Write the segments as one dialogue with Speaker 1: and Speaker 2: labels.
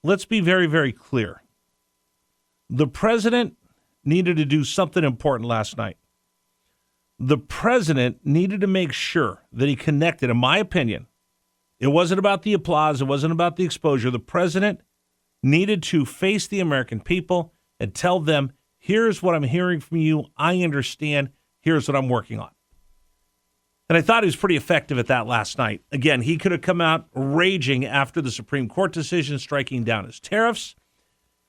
Speaker 1: let's be very, very clear. The president needed to do something important last night. The president needed to make sure that he connected, in my opinion. It wasn't about the applause. It wasn't about the exposure. The president needed to face the American people and tell them, here's what I'm hearing from you. I understand. Here's what I'm working on. And I thought he was pretty effective at that last night. Again, he could have come out raging after the Supreme Court decision striking down his tariffs.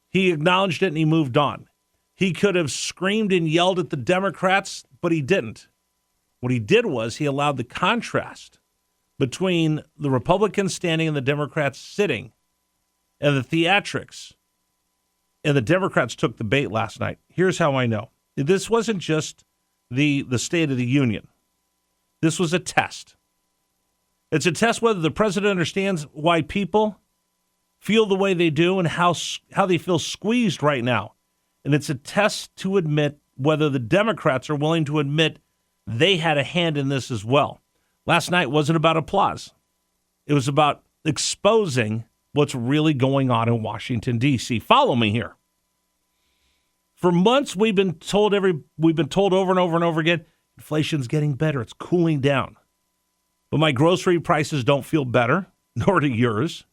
Speaker 1: He acknowledged it and he moved on. He could have screamed and yelled at the Democrats, but he didn't. What he did was he allowed the contrast between the Republicans standing and the Democrats sitting and the theatrics. And the Democrats took the bait last night. Here's how I know. This wasn't just the State of the Union. This was a test. It's a test whether the president understands why people feel the way they do and how they feel squeezed right now. And it's a test to admit whether the Democrats are willing to admit they had a hand in this as well. Last night wasn't about applause. It was about exposing what's really going on in Washington, D.C. Follow me here. For months, we've been told over and over and over again, inflation's getting better. It's cooling down. But my grocery prices don't feel better, nor do yours.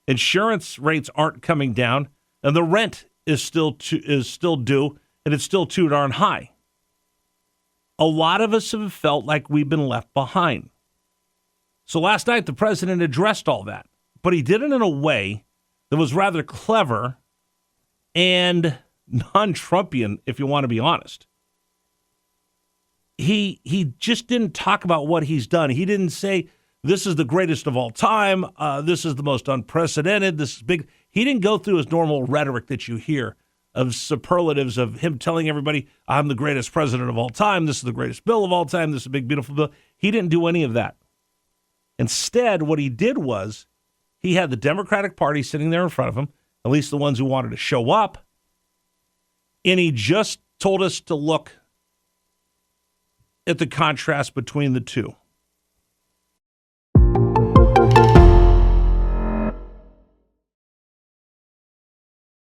Speaker 1: Insurance rates aren't coming down, and the rent is still due, and it's still too darn high. A lot of us have felt like we've been left behind. So last night, the president addressed all that, but he did it in a way that was rather clever and non-Trumpian, if you want to be honest. He just didn't talk about what he's done. He didn't say, this is the greatest of all time. This is the most unprecedented. This is big. He didn't go through his normal rhetoric that you hear of superlatives of him telling everybody, I'm the greatest president of all time. This is the greatest bill of all time. This is a big, beautiful bill. He didn't do any of that. Instead, what he did was he had the Democratic Party sitting there in front of him, at least the ones who wanted to show up, and he just told us to look at the contrast between the two.